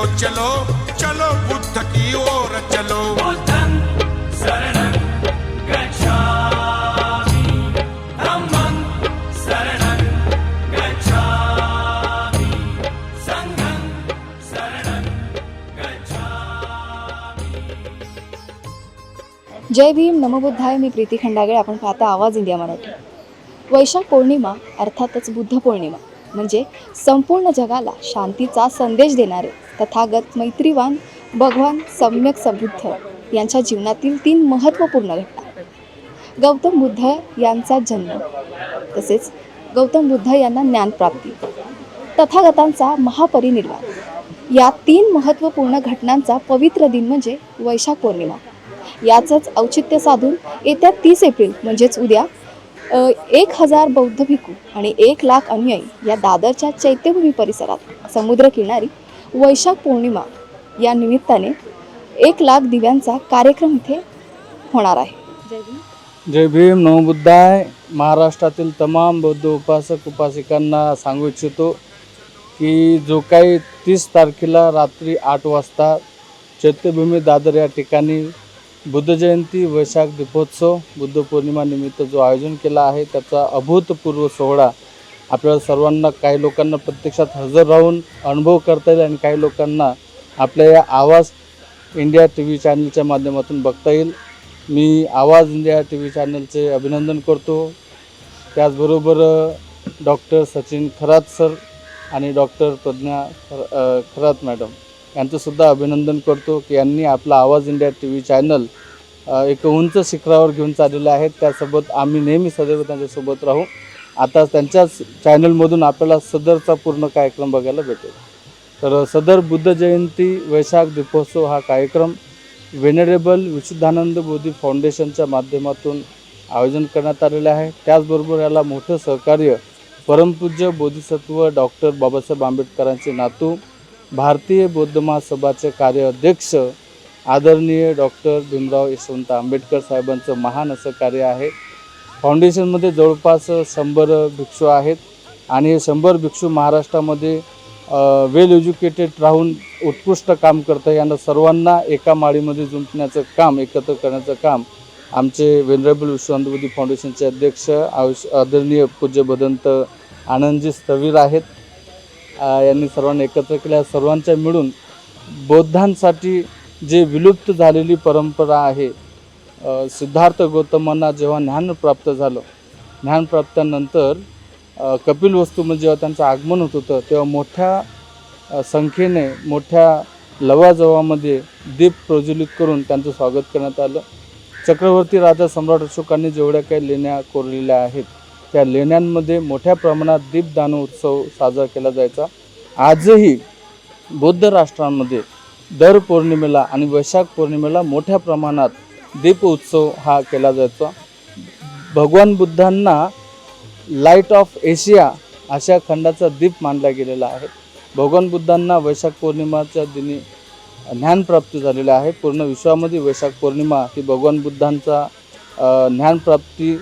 चलो चलो चलो बुद्ध की ओर चलो। बुद्धं शरणं गच्छामि, धम्मं शरणं गच्छामि, संघं शरणं गच्छामि। जय भीम, नमो बुद्धाय. मी प्रीती खंडागळे. आपण पाहता आवाज इंडिया मराठी. वैशाख पौर्णिमा अर्थातच बुद्ध पौर्णिमा म्हणजे संपूर्ण जगाला शांतीचा संदेश देणारे तथागत मैत्रीवान भगवान सम्यक सबुद्ध यांच्या जीवनातील 3 महत्त्वपूर्ण घटना. गौतम बुद्ध यांचा जन्म, तसेच गौतम बुद्ध यांना ज्ञानप्राप्ती, तथागतांचा महापरिनिर्वाण, या 3 महत्त्वपूर्ण घटनांचा पवित्र दिन म्हणजे वैशाख पौर्णिमा. याचंच औचित्य साधून येत्या 30 एप्रिल म्हणजेच उद्या 1000 बौद्ध भिक्खू आणि 1 लाख अनुयायी या दादरच्या चैत्यभूमी परिसरात समुद्रकिनारी वैशाख पौर्णिमा या निमित्ताने 1 लाख दिव्यांचा कार्यक्रम इथे होणार आहे. जय भीम. जय भीम, नमो बुद्धाय. महाराष्ट्रातील तमाम बौद्ध उपासक उपासिकांना सांगू इच्छितो की जो काही 30 तारखेला रात्री 8 वाजता चैत्यभूमी दादर या ठिकाणी बुद्ध जयंती वैशाख दीपोत्सव बुद्ध पौर्णिमा निमित्त जो आयोजन केला आहे त्याचा अभूतपूर्व सोहळा आपल्याला सर्वांना, काही लोकांना प्रत्यक्षात हजर राहून अनुभव करता येईल आणि काही लोकांना आपल्या या आवाज इंडिया TV चॅनलच्या माध्यमातून बघता येईल. मी आवाज इंडिया TV चॅनलचे अभिनंदन करतो. त्याचबरोबर डॉक्टर सचिन खरात सर आणि डॉक्टर प्रज्ञा खरात मॅडम यांचंसुद्धा अभिनंदन करतो की यांनी आपला आवाज इंडिया TV चॅनल एक उंच शिखरावर घेऊन चाललेलं आहे. त्यासोबत आम्ही नेहमी सदैव त्यांच्यासोबत राहू. आता त्यांच्याच चॅनलमधून आपल्याला सदरचा पूर्ण कार्यक्रम बघायला भेटेल. तर सदर बुद्ध जयंती वैशाख दीपोत्सव हा कार्यक्रम वेनरेबल विशुद्धानंद बोधी फाउंडेशनच्या माध्यमातून आयोजन करण्यात आलेलं आहे. त्याचबरोबर याला मोठं सहकार्य परमपूज्य बोधिसत्व डॉक्टर बाबासाहेब आंबेडकरांचे नातू, भारतीय बौद्ध महासभाचे कार्याध्यक्ष आदरणीय डॉक्टर भीमराव यशवंत आंबेडकर साहेबांचं महान असं कार्य आहे. फाउंडेशनमध्ये जवळपास 100 भिक्षू आहेत आणि 100 भिक्षू महाराष्ट्रामध्ये वेल एज्युकेटेड राहून उत्कृष्ट काम करतं. यांना सर्वांना एका माळीमध्ये जुंपण्याचं काम, एकत्र करण्याचं काम आमचे वेनरेबल विश्वानंदबुद्धी फाउंडेशनचे अध्यक्ष आदरणीय पूज्य भदंत आनंदजी स्थवीर आहेत. यांनी सर्वांनी एकत्र केल्या. सर्वांच्या मिळून बौद्धांसाठी जे विलुप्त झालेली परंपरा आहे, सिद्धार्थ गौतमांना जेव्हा ज्ञान प्राप्त झालं, ज्ञान प्राप्तीनंतर कपिलवस्तूमध्ये जेव्हा त्यांचं आगमन होत होतं तेव्हा मोठ्या संख्येने मोठ्या लवाजवामध्ये दीप प्रज्वलित करून त्यांचं स्वागत करण्यात आलं. चक्रवर्ती राजा सम्राट अशोकांनी जेवढ्या काही लेण्या कोरलेल्या आहेत त्या लेण्यांमध्ये मोठ्या प्रमाणात दीपदान उत्सव साजरा केला जायचा. आजही बौद्ध राष्ट्रांमध्ये दर पौर्णिमेला आणि वैशाख पौर्णिमेला मोठ्या प्रमाणात दीप उत्सव हा केला जायचा. भगवान बुद्धांना लाईट ऑफ एशिया अशा खंडाचा दीप मानला गेलेला आहे. भगवान बुद्धांना वैशाख पौर्णिमाच्या दिनी ज्ञानप्राप्ती झालेली आहे. पूर्ण विश्वामध्ये वैशाख पौर्णिमा ही भगवान बुद्धांचा ज्ञानप्राप्ती,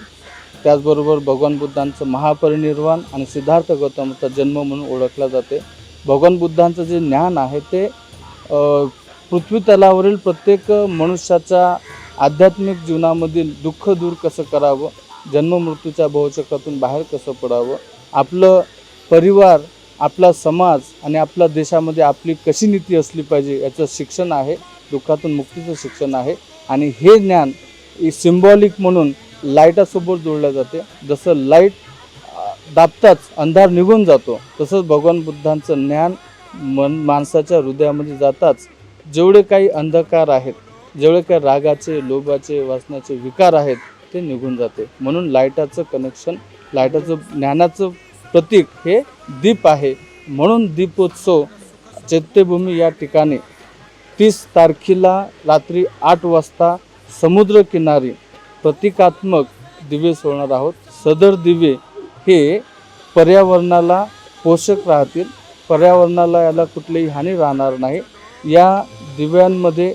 त्याचबरोबर भगवान बुद्धांचं महापरिनिर्वाण आणि सिद्धार्थ गौतमाचा जन्म म्हणून ओळखला जाते. भगवान बुद्धांचं जे ज्ञान आहे ते पृथ्वी तलावरील प्रत्येक मनुष्याच्या आध्यात्मिक जीवनामधील दुःख दूर कसं करावं, जन्ममृत्यूच्या भवचक्रातून बाहेर कसं पडावं, आपलं परिवार, आपला समाज आणि आपल्या देशामध्ये आपली कशी नीती असली पाहिजे याचं शिक्षण आहे. दुःखातून मुक्तीचं शिक्षण आहे. आणि हे ज्ञान सिम्बॉलिक म्हणून लाईटासोबत जोडलं जाते. जसं लाईट दाबताच अंधार निघून जातो तसंच भगवान बुद्धांचं ज्ञान माणसाच्या हृदयामध्ये जाताच जेवढे काही अंधकार आहेत, जेवढे काही रागाचे, लोभाचे, वासनाचे विकार आहेत ते निघून जाते. म्हणून लाईटाचं कनेक्शन, लाईटाचं ज्ञानाचं प्रतीक हे दीप आहे. म्हणून दीपोत्सव चैत्यभूमी या ठिकाणी 30 तारखेला रात्री 8 वाजता समुद्रकिनारी प्रतिकात्मक दिवे सोडणार आहोत. सदर दिवे हे पर्यावरणाला पोषक राहतील, पर्यावरणाला याला कुठलीही हानी राहणार नाही. या दिव्यांमध्ये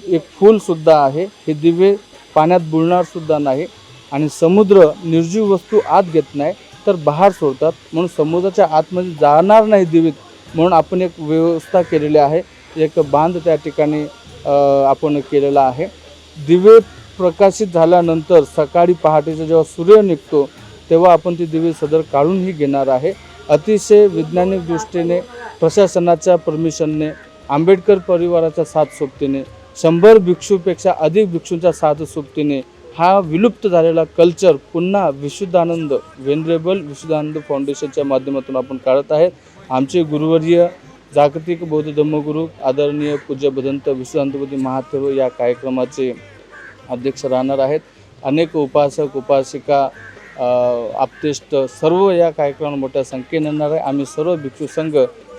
एक फूलसुद्धा आहे. हे दिवे पाण्यात बुडणारसुद्धा नाही आणि समुद्र निर्जीव वस्तू आत घेत नाही तर बाहेर सोडतात. म्हणून समुद्राच्या आतमध्ये जाणार नाही दिवे, म्हणून आपण एक व्यवस्था केलेली आहे. एक बांध त्या ठिकाणी आपण केलेला आहे. दिवे प्रकाशित झाल्यानंतर सकाळी पहाटेचा जेव्हा सूर्य निघतो तेव्हा आपण ती दिवे सदर काढूनही घेणार आहे. अतिशय वैज्ञानिक दृष्टीने, प्रशासनाच्या परमिशनने, आंबेडकर परिवाराच्या साथ सोबतीने, 100 भिक्षूपेक्षा अधिक भिक्षूंच्या साथ सोबतीने हा विलुप्त झालेला कल्चर पुन्हा विशुद्धानंद वेनरेबल विशुद्धानंद फाउंडेशनच्या माध्यमातून आपण काढत आहेत. आमचे गुरुवर्य जागतिक बौद्ध धम्मगुरू आदरणीय पूज्य भदंत विशुद्धानंदपती महाथेरो या कार्यक्रमाचे अध्यक्ष राहणार आहेत. अनेक उपासक उपासिका आप्तेष्ट सर्व या कार्यक्रमाला मोठ्या संख्येने येणार आहे. आम्ही सर्व भिक्षू संघ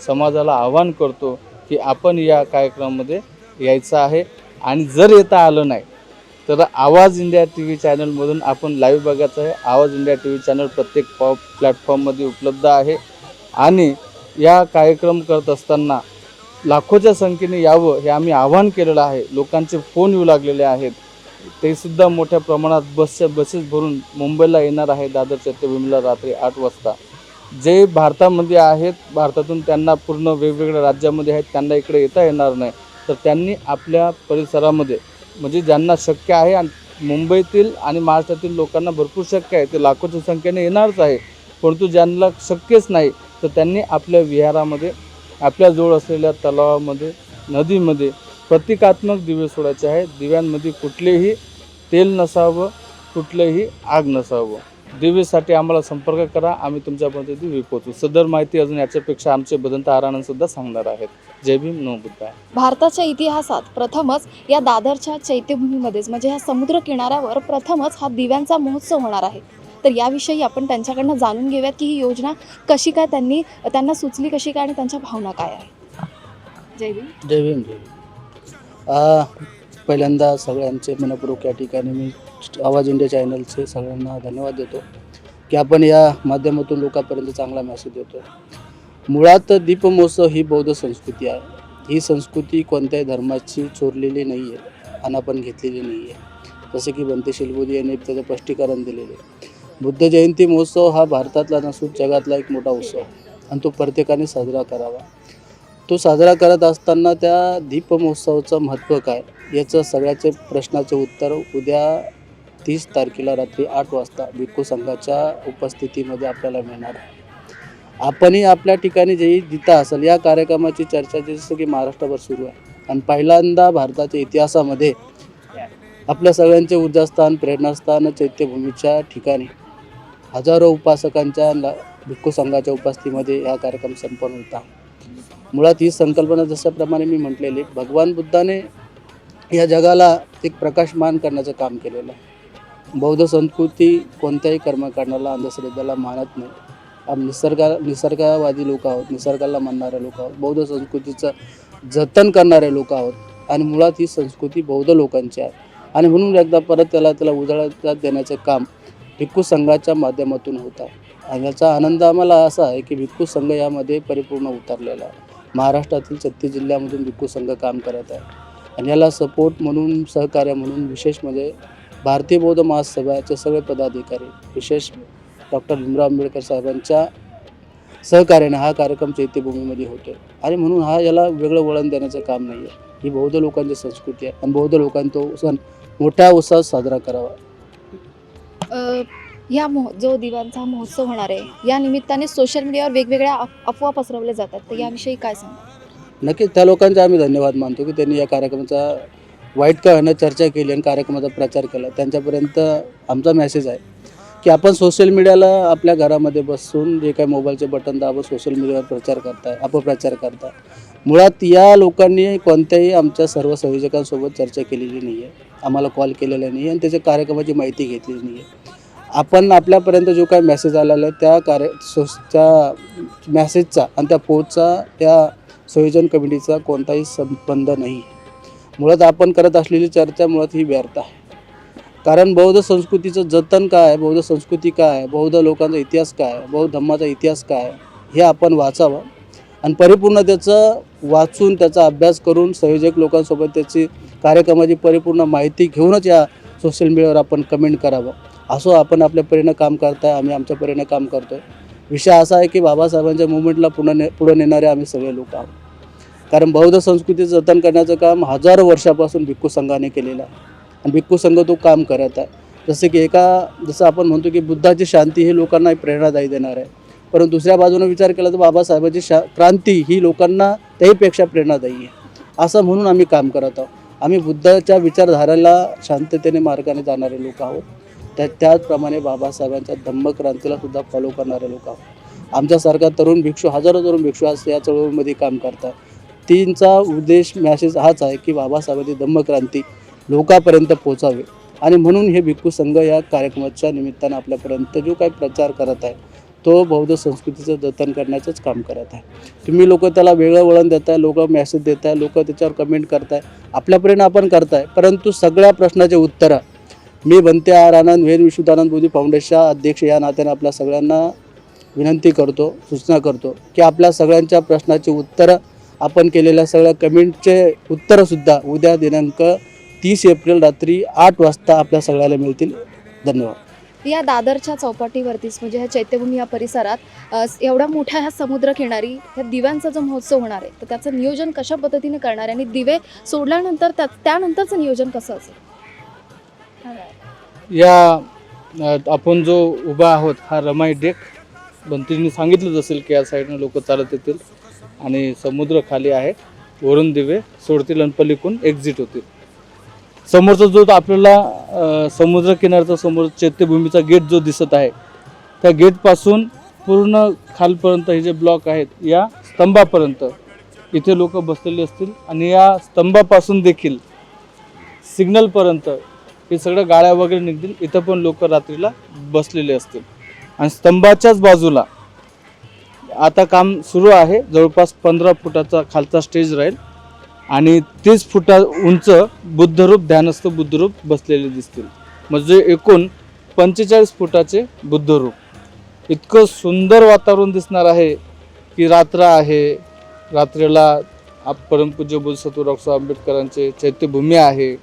समाजाला आवाहन करतो की आपण या कार्यक्रमामध्ये यायचं आहे. आणि जर येता आलं नाही तर आवाज इंडिया TV चॅनलमधून आपण लाईव्ह बघायचं आहे. आवाज इंडिया TV चॅनल प्रत्येक प्लॅटफॉर्ममध्ये उपलब्ध आहे. आणि या कार्यक्रम करत असताना लाखोच्या संख्येने यावं हे आम्ही आवाहन केलेलं आहे. लोकांचे फोन येऊ लागलेले आहेत. ते सुद्धा मोठ्या प्रमाणात बसेस भरून मुंबईला येणार आहे. दादर चैत्यभूमीला रात्री 8 वाजता. जे भारतामध्ये आहेत, भारतातून त्यांना पूर्ण वेगवेगळ्या राज्यामध्ये आहेत, त्यांना इकडे येता येणार नाही. तर त्यांनी आपल्या परिसरामध्ये म्हणजे ज्यांना शक्य आहे, आणि मुंबईतील आणि महाराष्ट्रातील लोकांना भरपूर शक्य आहे, ते लाखोच्या संख्येने येणारच आहे. परंतु ज्यांना शक्यच नाही तर त्यांनी आपल्या विहारामध्ये, आपल्याजवळ असलेल्या तलावामध्ये, नदीमध्ये प्रतिकात्मक दिवे सोडायचे आहेत. दिव्यांमध्ये कुठलेही तेल नसावं, कुठलेही आग नसावं. दिवेसाठी आम्हाला संपर्क करा, आम्ही तुमच्यापर्यंत दिवे पोहोचू. सदर माहिती अजून याच्यापेक्षा आमचे भदंत आरानंदसुद्धा सांगणार आहेत. जय भीम, नमो बुद्धाय. भारताच्या इतिहासात प्रथमच या दादरच्या चैत्यभूमीमध्येच म्हणजे ह्या समुद्र किनाऱ्यावर प्रथमच हा दिव्यांचा महोत्सव होणार आहे. तर याविषयी आपण त्यांच्याकडनं जाणून घेऊयात की ही योजना कशी काय त्यांना सुचली कशी काय आणि त्यांच्या भावना काय आहे. जय भीम. जय भीम. जय भीम. पहिल्यांदा सगळ्यांचे मनपूर्वक या ठिकाणी मी आवाज इंडिया चॅनलचे सगळ्यांना धन्यवाद देतो की आपण या माध्यमातून लोकांपर्यंत चांगला मेसेज देतो. मुळात दीपमहोत्सव ही बौद्ध संस्कृती आहे. ही संस्कृती कोणत्याही धर्माची चोरलेली नाही आहे आणि आपण घेतलेली नाही आहे. जसे की बंते शिलबोधी यांनी त्याचं स्पष्टीकरण दिलेले. बुद्ध जयंती महोत्सव हा भारतातला नसून जगातला एक मोठा उत्सव आणि तो प्रत्येकाने साजरा करावा. तो साजरा करत असताना त्या दीपमहोत्सवाचं महत्त्व काय याचं सगळ्याचे प्रश्नाचे उत्तर उद्या 30 तारखेला रात्री 8 वाजता भिक्खू संघाच्या उपस्थितीमध्ये आपल्याला मिळणार आहे. आपणही आपल्या ठिकाणी जे जिथं असेल या कार्यक्रमाची चर्चा जसं की महाराष्ट्रभर सुरू आहे आणि पहिल्यांदा भारताच्या इतिहासामध्ये आपल्या सगळ्यांचे ऊर्जास्थान प्रेरणास्थान चैत्यभूमीच्या ठिकाणी हजारो उपासकांच्या भिक्खू संघाच्या उपस्थितीमध्ये हा कार्यक्रम संपन्न होता. मुळात ही संकल्पना जशाप्रमाणे मी म्हटलेली भगवान बुद्धाने या जगाला एक प्रकाशमान करण्याचं काम केलेलं आहे. बौद्ध संस्कृती कोणत्याही कर्मकांडाला अंधश्रद्धेला मानत नाही. आम्ही निसर्गवादी लोक आहोत, निसर्गाला मानणारे लोक आहोत, बौद्ध संस्कृतीचं जतन करणारे लोक आहोत आणि मुळात ही संस्कृती बौद्ध लोकांची आहे. आणि म्हणून एकदा परत त्याला उजाळा देण्याचं काम भिक्खू संघाच्या माध्यमातून होत आहे. आणि याचा आनंद आम्हाला असा आहे की भिक्खू संघ यामध्ये परिपूर्ण उतरलेला आहे. महाराष्ट्रातील 36 जिल्ह्यामधून भिक्खू संघ काम करत आहे आणि याला सपोर्ट म्हणून सहकार्य म्हणून विशेष म्हणजे भारतीय बौद्ध महासभाचे सगळे पदाधिकारी विशेष डॉक्टर भीमराव आंबेडकर साहेबांच्या सहकार्याने हा कार्यक्रम चैत्यभूमीमध्ये होतो. आणि म्हणून याला वेगळं वळण देण्याचं काम नाही आहे. ही बौद्ध लोकांची संस्कृती आहे आणि बौद्ध लोकांनी तो सण मोठ्या उत्साहात साजरा करावा. या जो दिव्यांचा महोत्सव होणार आहे या निमित्ताने सोशल मीडियावर वेगवेगळ्या अफवा पसरवल्या जातात, तर याविषयी काय सांगा. नक्कीच त्या लोकांचा आम्ही धन्यवाद मानतो की त्यांनी या कार्यक्रमाचा वाईट का होण्यात चर्चा केली आणि कार्यक्रमाचा प्रचार केला. त्यांच्यापर्यंत आमचा मेसेज आहे की आपण सोशल मीडियाला आपल्या घरामध्ये बसून जे काही मोबाईलचे बटन दाबून सोशल मीडियावर प्रचार करताय, अपप्रचार करताय. मुळात या लोकांनी कोणत्याही आमच्या सर्व संयोजकांसोबत चर्चा केलेली नाही आहे, आम्हाला कॉल केलेला नाही आहे आणि त्याच्या कार्यक्रमाची माहिती घेतलेली नाही आहे. आपण आपल्यापर्यंत जो काही मेसेज आलेला आहे त्या मेसेजचा आणि त्या पोस्टचा त्या संयोजन कमिटीचा कोणताही संबंध नाही. मुळात आपण करत असलेली चर्चा मुळात ही व्यर्थ आहे. कारण बौद्ध संस्कृतीचं जतन काय, बौद्ध संस्कृती काय, बौद्ध लोकांचा इतिहास काय, बौद्ध धम्माचा इतिहास काय हे आपण वाचावं आणि परिपूर्ण त्याचं वाचून त्याचा अभ्यास करून संयोजक लोकांसोबत त्याची कार्यक्रमाची परिपूर्ण माहिती घेऊनच या सोशल मीडियावर आपण कमेंट करावं. असं आपण आपल्या परीनं काम करताय, आम्ही आमच्या परीनं काम करतो आहे. विषय असा आहे की बाबासाहेबांच्या मुवमेंटला पुढे नेणारे आम्ही सगळे लोक आहोत. कारण बौद्ध संस्कृतीचं जतन करण्याचं काम हजारो वर्षापासून भिक्खू संघाने केलेलं आहे आणि भिक्खू संघ तो काम करत आहे. जसं आपण म्हणतो की बुद्धाची शांती ही लोकांना प्रेरणादायी देणार आहे, परंतु दुसऱ्या बाजूने विचार केला तर बाबासाहेबांची क्रांती ही लोकांना त्याहीपेक्षा प्रेरणादायी आहे. असं म्हणून आम्ही काम करत आहोत. आम्ही बुद्धाच्या विचारधाराला शांततेने मार्गाने जाणारे लोक आहोत. त्याचप्रमाणे बाबासाहेबांच्या धम्मक्रांतीला सुद्धा फॉलो करणारे लोक आहोत. आमच्यासारखा तरुण भिक्षू, हजारो तरुण भिक्षू आज या चळवळीमध्ये काम करतात. तींचा उद्देश मॅसेज हाच आहे की बाबासाहेबांची धम्मक्रांती लोकांपर्यंत पोचावी आणि म्हणून हे भिक्खू संघ या कार्यक्रमाच्या निमित्तानं आपल्यापर्यंत जो काही प्रचार करत आहे तो बौद्ध संस्कृतीचं जतन करण्याचंच काम करत आहे. तुम्ही लोक त्याला वेगळं वळण देताय, लोक मॅसेज देताय, लोक त्याच्यावर कमेंट करताय, आपल्यापर्यंत आपण करताय, परंतु सगळ्या प्रश्नाचे उत्तरं मी बनते आर आनंद वेद विशुद्धानंद बुद्धी फाउंडेशनचा अध्यक्ष या नात्याने आपल्या सगळ्यांना विनंती करतो, सूचना करतो की आपल्या सगळ्यांच्या प्रश्नाची उत्तरं, आपण केलेल्या सगळ्या कमेंटचे उत्तरंसुद्धा उद्या दिनांक 30 एप्रिल रात्री 8 वाजता आपल्या सगळ्याला मिळतील. धन्यवाद. या दादरच्या चौपाटीवरतीच म्हणजे ह्या चैत्यभूमी या परिसरात एवढ्या मोठ्या ह्या समुद्रकिनारी ह्या दिव्यांचा जो महोत्सव होणार आहे तर त्याचं नियोजन कशा पद्धतीने करणार आहे आणि दिवे सोडल्यानंतर त्यानंतरचं नियोजन कसं असेल? या आपण जो उभा आहोत हा रमाई डेक बंतींनी सांगितलंच असेल की या साईडनं लोक चालत येतील आणि समुद्र खाली आहे, वरून दिवे सोडतील आणि पलीकडून एक्झिट होतील. समोरचा जो आपल्याला समुद्र किनाऱ्याचा समोर चैत्यभूमीचा गेट जो दिसत आहे त्या गेटपासून पूर्ण खालपर्यंत हे जे ब्लॉक आहेत या स्तंभापर्यंत इथे लोक बसलेले असतील आणि या स्तंभापासून देखील सिग्नलपर्यंत हे सगळ्या गाड्या वगैरे निघतील. इथं पण लोक रात्रीला बसलेले असतील आणि स्तंभाच्याच बाजूला आता काम सुरू आहे. जवळपास 15 फुटाचा खालचा स्टेज राहील आणि 30 फुटा उंच बुद्धरूप, ध्यानस्थ बुद्धरूप बसलेले दिसतील. म्हणजे एकूण 45 फुटाचे बुद्धरूप. इतकं सुंदर वातावरण दिसणार आहे की रात्र आहे, रात्रीला परमपूज्य बोधिसत्व डॉक्टर आंबेडकरांचे चैत्यभूमी आहे.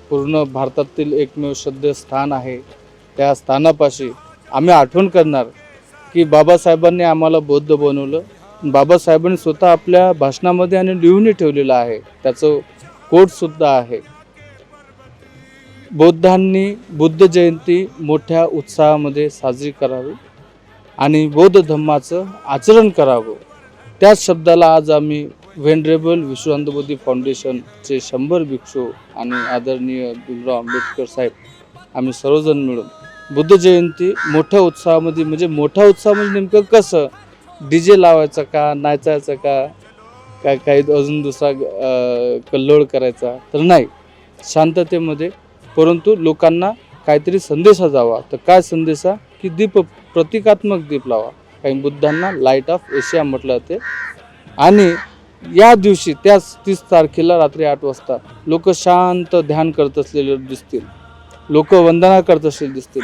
पूर्ण भारतातील एकमेव श्रद्धेय स्थान आहे. त्या स्थानापाशी आम्ही आठवण करणार की बाबासाहेबांनी आम्हाला बौद्ध बनवलं. बाबासाहेबांनी स्वतः आपल्या भाषणामध्ये आणि लिहूनही ठेवलेलं आहे, त्याचं कोटसुद्धा आहे. बौद्धांनी बुद्ध जयंती मोठ्या उत्साहामध्ये साजरी करावी आणि बौद्ध धम्माचं आचरण करावं. त्याच शब्दाला आज आम्ही व्हेनरेबल विश्वानंद बुद्धी फाउंडेशनचे 100 भिक्षू आणि आदरणीय भीमराव आंबेडकर साहेब आम्ही सर्वजण मिळून बुद्ध जयंती मोठ्या उत्साहामध्ये, म्हणजे मोठा उत्साह म्हणजे नेमकं कसं, DJ लावायचा का, नाचायचं का, काय काही अजून दुसरा कल्लोळ करायचा तर नाही, शांततेमध्ये, परंतु लोकांना काहीतरी संदेश जावा. तर काय संदेशा की दीप, प्रतिकात्मक दीप लावा. काही बुद्धांना लाईट ऑफ एशिया म्हटलं जाते. आणि या दिवशी त्याच 30 तारखेला रात्री 8 वाजता लोक शांत ध्यान करत असलेले दिसतील, लोक वंदना करत असलेले दिसतील,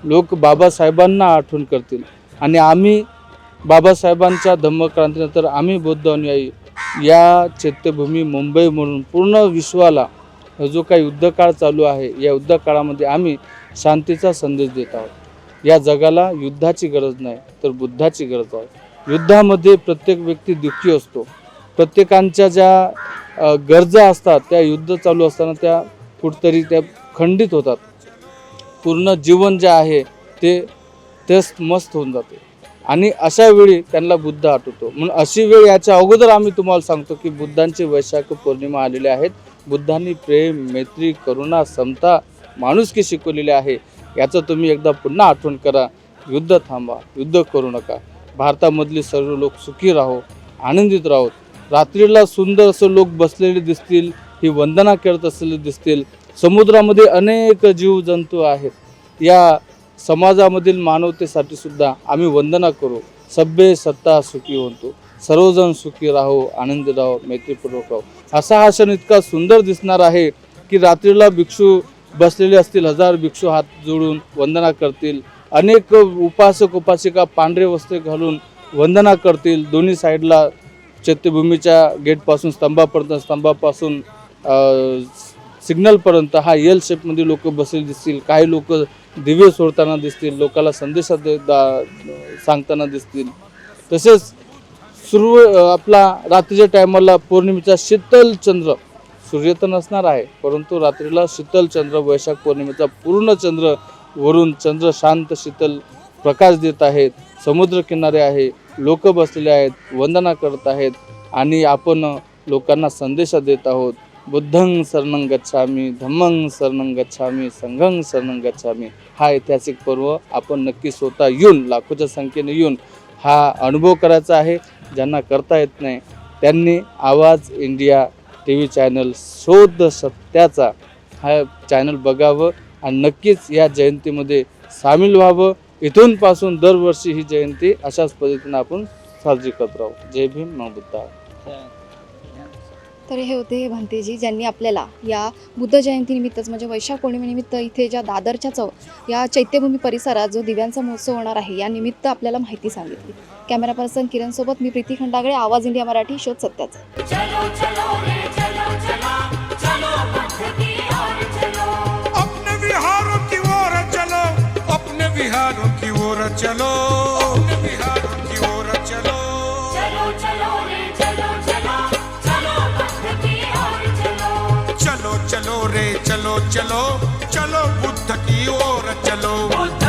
लोक बाबासाहेबांना आठवण करतील. आणि आम्ही बाबासाहेबांच्या धम्मक्रांतीनंतर आम्ही बौद्ध अनुयायी या चैत्यभूमी मुंबई म्हणून पूर्ण विश्वाला जो काही युद्धकाळ चालू आहे या युद्धकाळामध्ये आम्ही शांतीचा संदेश देत आहोत. या जगाला युद्धाची गरज नाही तर बुद्धाची गरज आहे. युद्धामध्ये प्रत्येक व्यक्ती दुःखी असतो. प्रत्येकांच्या ज्या गरजा असतात त्या युद्ध चालू असताना त्या कुठतरी त्या खंडित होतात. पूर्ण जीवन जे आहे ते मस्त होऊन जाते आणि अशा वेळी त्यांना बुद्ध आठवतो. म्हणून अशी वेळ याच्या अगोदर आम्ही तुम्हाला सांगतो की बुद्धांची वैशाख पौर्णिमा आलेली आहेत. बुद्धांनी प्रेम, मैत्री, करुणा, समता, माणुसकी शिकवलेली आहे. याचं तुम्ही एकदा पुन्हा आठवण करा. युद्ध थांबा, युद्ध करू नका. भारतामधले सर्व लोक सुखी राहो, आनंदित राहोत. रात्रीला सुंदर असं लोक बसलेले दिसतील, ही वंदना करत असलेले दिसतील. समुद्रामध्ये अनेक जीवजंतू आहेत. या समाजामधील मानवतेसाठी सुद्धा आम्ही वंदना करू. सभ्य सत्ता सुखी होतो, सर्वजण सुखी राहो, आनंदी राहो, मैत्रीपूर्वक राहो. असा हा क्षण इतका सुंदर दिसणार आहे की रात्रीला भिक्षू बसलेले असतील, 1000 भिक्षू हात जोडून वंदना करतील. अनेक उपासक उपासिका पांढरे वस्त्रे घालून वंदना करतील. दोन्ही साईडला चैत्यभूमीच्या गेटपासून स्तंभापासून सिग्नलपर्यंत हा एल शेपमध्ये लोक बसलेले दिसतील. काही लोक दिवे सोडताना दिसतील, लोकांना संदेश सांगताना दिसतील. तसेच आपला रात्रीच्या टायमाला पौर्णिमेचा शीतल चंद्र, सूर्य तर नसणार आहे परंतु रात्रीला शीतल चंद्र, वैशाख पौर्णिमेचा पूर्ण चंद्र, वरून चंद्र शांत शीतल प्रकाश देत आहेत. समुद्रकिनारे आहे, लोक बसलेले आहेत, वंदना करत आहेत आणि आपण लोकांना संदेश देत आहोत. बुद्धं शरणं गच्छामि, धम्मं शरणं गच्छामि, संघं शरणं गच्छामि. हा ऐतिहासिक पर्व आपण नक्की स्वतः येऊन, लाखोच्या संख्येने येऊन हा अनुभव करायचा आहे. ज्यांना करता येत नाही त्यांनी आवाज इंडिया TV चॅनल, शोध सत्याचा हा चॅनल बघावं आणि नक्कीच या जयंतीमध्ये सामील व्हावं. इथून पासून दरवर्षी ही जयंती अशाच पद्धतीने आपण साजरी करत राहू. जय भीम, नमो बुद्धाय. तर हे होते भांतेजी, ज्यांनी आपल्याला या बुद्ध जयंतीनिमित्तच म्हणजे वैशाख पौर्णिमेनिमित्त इथे ज्या दादरच्या या चैत्यभूमी परिसरात जो दिव्यांचा महोत्सव होणार आहे या निमित्त आपल्याला माहिती सांगितली. कॅमेरा पर्सन किरण सोबत मी प्रीती खंडागळे, आवाज इंडिया मराठी, शोध सत्याचा. चलो चलो रे चलो चला, चलो बुद्ध की ओर चलो. अपने विहारों की ओर चलो, अपने विहारों की ओर चलो, अपने विहारों की ओर चलो. चलो चलो रे चलो चला, चलो बुद्ध की ओर चलो. चलो चलो रे चलो चलो, चलो बुद्ध की ओर चलो. बुद्ध